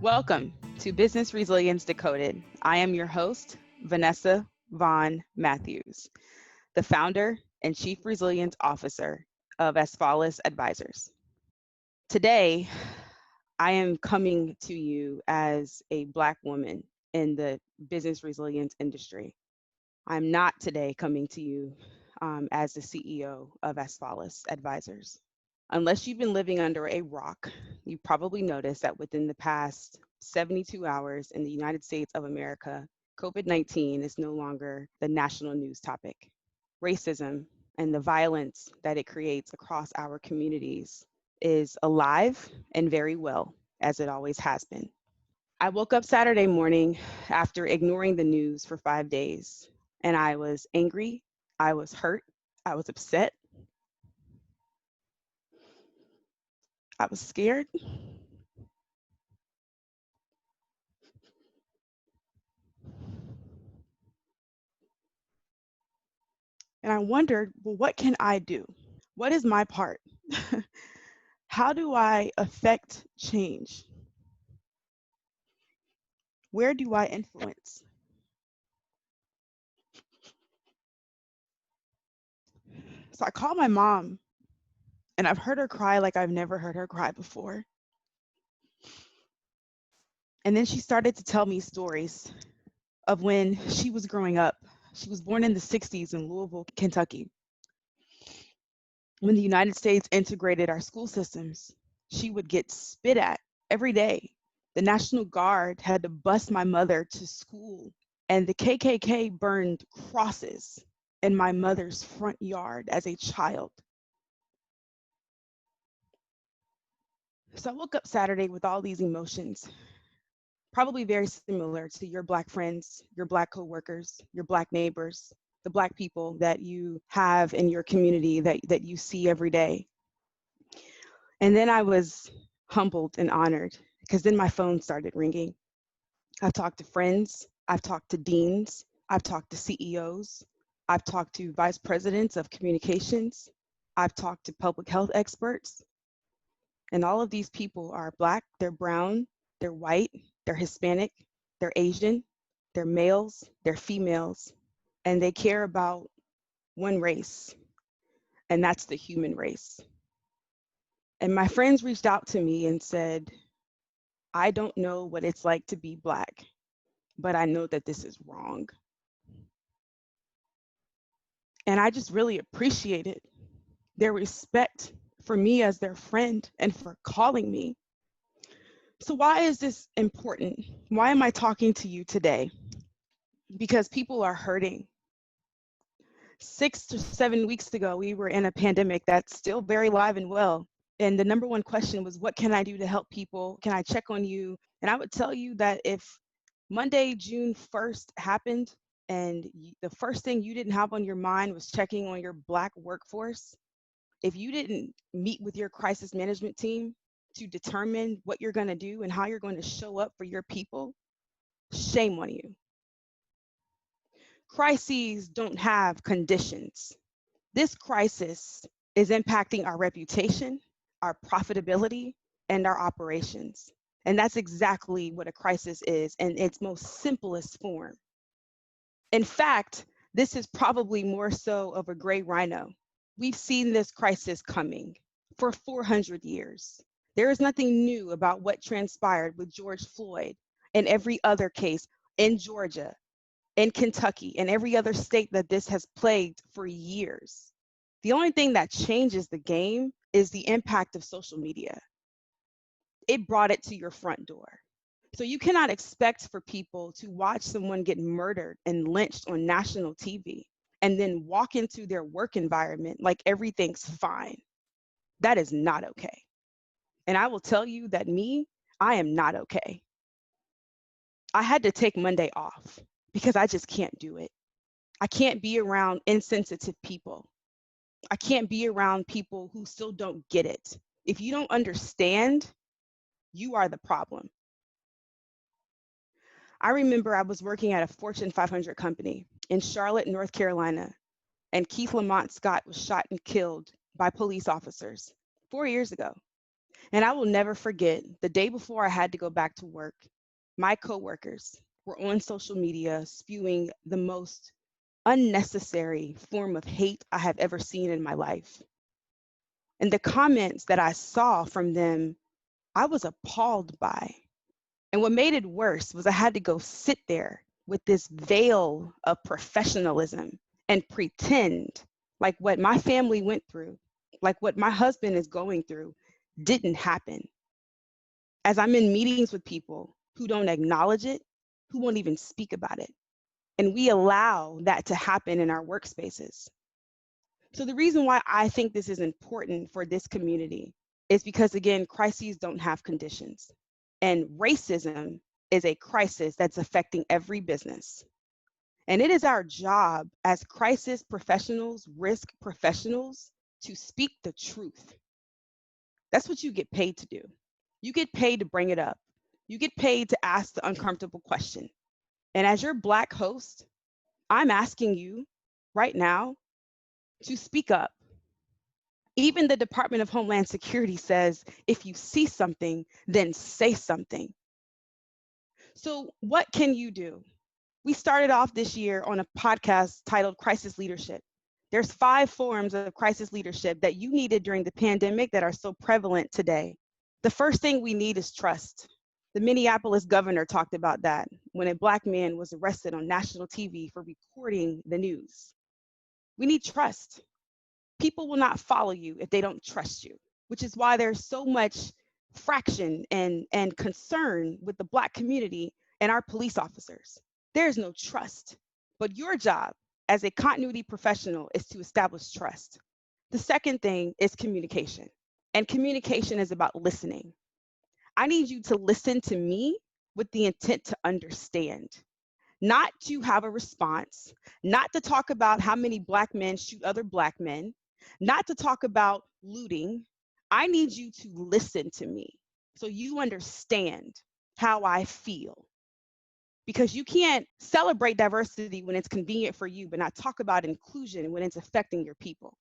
Welcome to Business Resilience Decoded. I am your host, Vanessa Mathews, the founder and Chief Resilience Officer of Asfalis Advisors. Today, I am coming to you as a Black woman in the business resilience industry. I'm not today coming to you as the CEO of Asfalis Advisors. Unless you've been living under a rock, you probably noticed that within the past 72 hours in the United States of America, COVID-19 is no longer the national news topic. Racism and the violence that it creates across our communities is alive and very well, as it always has been. I woke up Saturday morning after ignoring the news for 5 days, and I was angry, I was hurt, I was upset, I was scared. And I wondered, well, what can I do? What is my part? How do I affect change? Where do I influence? So I called my mom, and I've heard her cry like I've never heard her cry before. And then she started to tell me stories of when she was growing up. She was born in the 60s in Louisville, Kentucky. When the United States integrated our school systems, she would get spit at every day. The National Guard had to bus my mother to school, and the KKK burned crosses in my mother's front yard as a child. So I woke up Saturday with all these emotions, probably very similar to your Black friends, your Black coworkers, your Black neighbors, the Black people that you have in your community that you see every day. And then I was humbled and honored because then my phone started ringing. I've talked to friends, I've talked to deans, I've talked to CEOs, I've talked to vice presidents of communications, I've talked to public health experts. And all of these people are Black, they're brown, they're white, they're Hispanic, they're Asian, they're males, they're females, and they care about one race, and that's the human race. And my friends reached out to me and said, I don't know what it's like to be Black, but I know that this is wrong. And I just really appreciated their respect for me as their friend and for calling me. So why is this important? Why am I talking to you today? Because people are hurting. 6 to 7 weeks ago, we were in a pandemic that's still very alive and well. And the number one question was, what can I do to help people? Can I check on you? And I would tell you that if Monday, June 1st happened and the first thing you didn't have on your mind was checking on your Black workforce, if you didn't meet with your crisis management team to determine what you're going to do and how you're going to show up for your people, shame on you. Crises don't have conditions. This crisis is impacting our reputation, our profitability, and our operations. And that's exactly what a crisis is in its most simplest form. In fact, this is probably more so of a gray rhino. We've seen this crisis coming for 400 years. There is nothing new about what transpired with George Floyd and every other case in Georgia, in Kentucky, and every other state that this has plagued for years. The only thing that changes the game is the impact of social media. It brought it to your front door. So you cannot expect for people to watch someone get murdered and lynched on national TV and then walk into their work environment like everything's fine. That is not okay. And I will tell you that I am not okay. I had to take Monday off because I just can't do it. I can't be around insensitive people. I can't be around people who still don't get it. If you don't understand, you are the problem. I remember I was working at a Fortune 500 company in Charlotte, North Carolina. and Keith Lamont Scott was shot and killed by police officers 4 years ago. And I will never forget the day before I had to go back to work, my coworkers were on social media spewing the most unnecessary form of hate I have ever seen in my life. And the comments that I saw from them, I was appalled by. And what made it worse was I had to go sit there with this veil of professionalism and pretend like what my family went through, like what my husband is going through, didn't happen. As I'm in meetings with people who don't acknowledge it, who won't even speak about it. And we allow that to happen in our workspaces. So the reason why I think this is important for this community is because, again, crises don't have conditions. And racism is a crisis that's affecting every business. And it is our job as crisis professionals, risk professionals, to speak the truth. That's what you get paid to do. You get paid to bring it up. You get paid to ask the uncomfortable question. And as your Black host, I'm asking you right now to speak up. Even the Department of Homeland Security says, if you see something, then say something. So what can you do? We started off this year on a podcast titled Crisis Leadership. There's 5 forms of crisis leadership that you needed during the pandemic that are so prevalent today. The first thing we need is trust. The Minneapolis governor talked about that when a Black man was arrested on national TV for recording the news. We need trust. People will not follow you if they don't trust you, which is why there's so much fraction and concern with the Black community and our police officers. There's no trust. But your job as a continuity professional is to establish trust. The second thing is communication. And communication is about listening. I need you to listen to me with the intent to understand, not to have a response, not to talk about how many Black men shoot other Black men, not to talk about looting. I need you to listen to me so you understand how I feel. Because you can't celebrate diversity when it's convenient for you, but not talk about inclusion when it's affecting your people.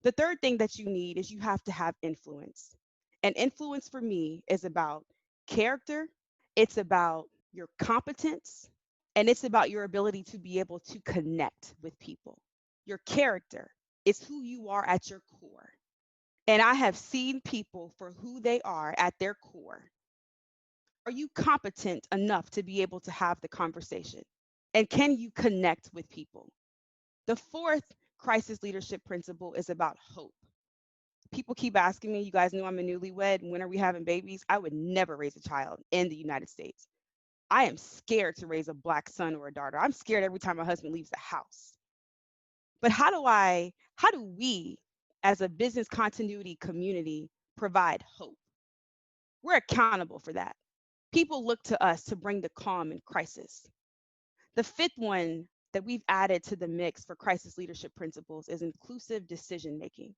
The third thing that you need is you have to have influence. And influence for me is about character, it's about your competence, and it's about your ability to be able to connect with people. Your character is who you are at your core. And I have seen people for who they are at their core. Are you competent enough to be able to have the conversation? And can you connect with people? The fourth crisis leadership principle is about hope. People keep asking me, you guys know I'm a newlywed, when are we having babies? I would never raise a child in the United States. I am scared to raise a Black son or a daughter. I'm scared every time my husband leaves the house. But how do we as a business continuity community provide hope? We're accountable for that. People look to us to bring the calm in crisis. The fifth one that we've added to the mix for crisis leadership principles is inclusive decision making.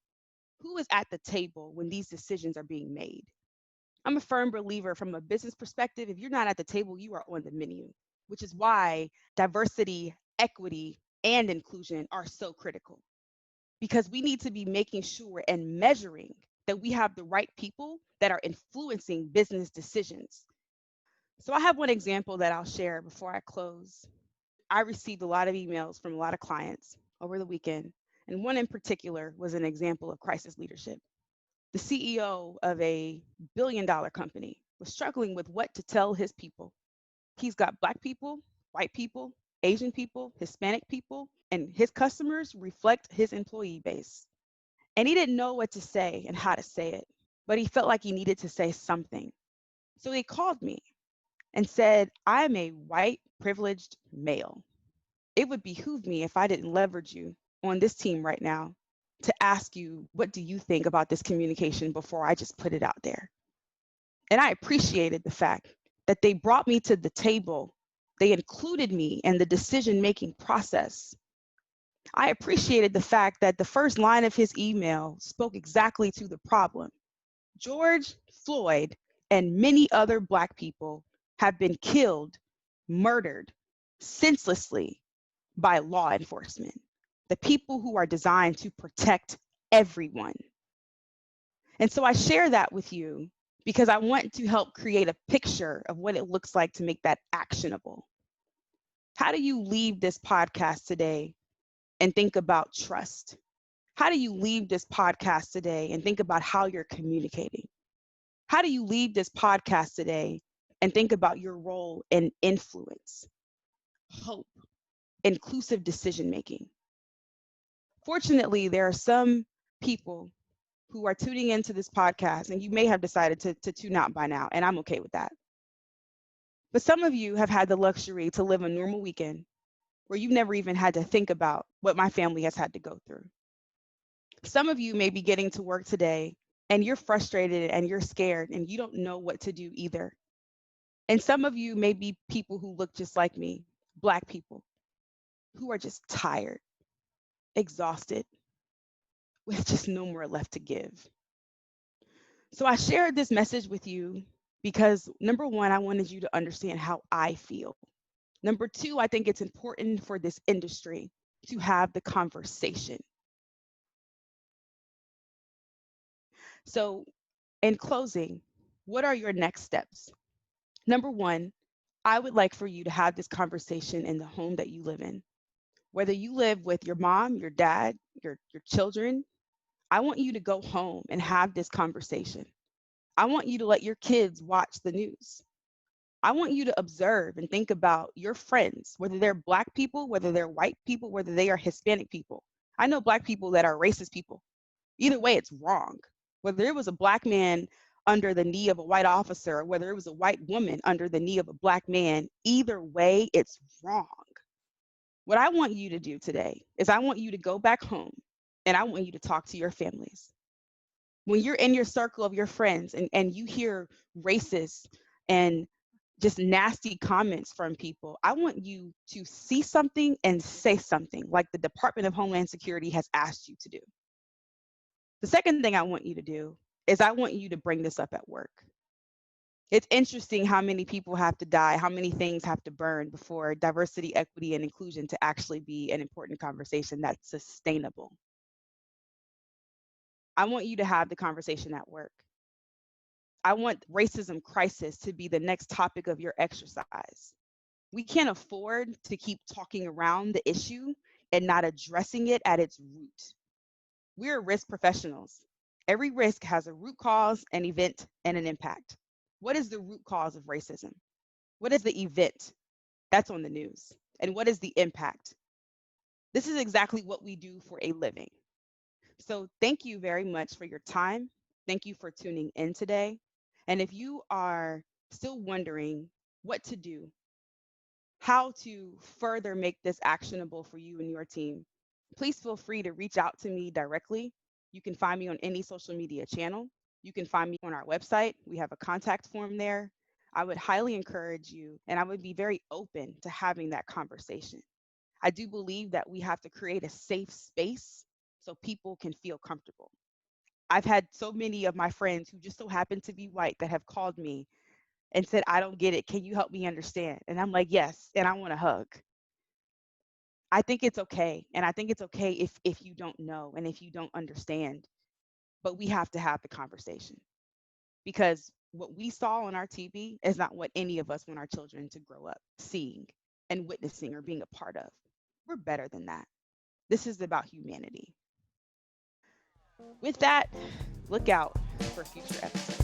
Who is at the table when these decisions are being made? I'm a firm believer from a business perspective, if you're not at the table, you are on the menu, which is why diversity, equity, and inclusion are so critical. Because we need to be making sure and measuring that we have the right people that are influencing business decisions. So I have one example that I'll share before I close. I received a lot of emails from a lot of clients over the weekend, and one in particular was an example of crisis leadership. The CEO of a billion-dollar company was struggling with what to tell his people. He's got Black people, white people, Asian people, Hispanic people, and his customers reflect his employee base. And he didn't know what to say and how to say it, but he felt like he needed to say something. So he called me and said, I'm a white privileged male. It would behoove me if I didn't leverage you on this team right now to ask you, what do you think about this communication before I just put it out there? And I appreciated the fact that they brought me to the table. They included me in the decision-making process. I appreciated the fact that the first line of his email spoke exactly to the problem. George Floyd and many other Black people have been killed, murdered senselessly by law enforcement. the people who are designed to protect everyone. And so I share that with you because I want to help create a picture of what it looks like to make that actionable. How do you leave this podcast today and think about trust? How do you leave this podcast today and think about how you're communicating? How do you leave this podcast today and think about your role in influence, hope, inclusive decision making? Fortunately, there are some people who are tuning into this podcast, and you may have decided to tune out by now, and I'm okay with that. But some of you have had the luxury to live a normal weekend where you've never even had to think about what my family has had to go through. Some of you may be getting to work today and you're frustrated and you're scared and you don't know what to do either. And some of you may be people who look just like me, Black people, who are just tired, exhausted, with just no more left to give. So I shared this message with you because number one, I wanted you to understand how I feel. Number two, I think it's important for this industry to have the conversation. So in closing, what are your next steps? Number one, I would like for you to have this conversation in the home that you live in. Whether you live with your mom, your dad, your children, I want you to go home and have this conversation. I want you to let your kids watch the news. I want you to observe and think about your friends, whether they're Black people, whether they're white people, whether they are Hispanic people. I know Black people that are racist people. Either way, it's wrong. Whether it was a Black man under the knee of a white officer, or whether it was a white woman under the knee of a Black man, either way, it's wrong. What I want you to do today is I want you to go back home and I want you to talk to your families. When you're in your circle of your friends and you hear racist and just nasty comments from people, I want you to see something and say something like the Department of Homeland Security has asked you to do. The second thing I want you to do is I want you to bring this up at work. It's interesting how many people have to die, how many things have to burn before diversity, equity, and inclusion to actually be an important conversation that's sustainable. I want you to have the conversation at work. I want racism crisis to be the next topic of your exercise. We can't afford to keep talking around the issue and not addressing it at its root. We're risk professionals. Every risk has a root cause, an event, and an impact. What is the root cause of racism? What is the event? That's on the news. And what is the impact? This is exactly what we do for a living. So thank you very much for your time. Thank you for tuning in today. And if you are still wondering what to do, how to further make this actionable for you and your team, please feel free to reach out to me directly. You can find me on any social media channel. You can find me on our website. We have a contact form there. I would highly encourage you, and I would be very open to having that conversation. I do believe that we have to create a safe space so people can feel comfortable. I've had so many of my friends who just so happen to be white that have called me and said, I don't get it. Can you help me understand? And I'm like, yes, and I want a hug. I think it's okay. And I think it's okay if you don't know and if you don't understand. But we have to have the conversation because what we saw on our TV is not what any of us want our children to grow up seeing and witnessing or being a part of. We're better than that. This is about humanity. With that, look out for future episodes.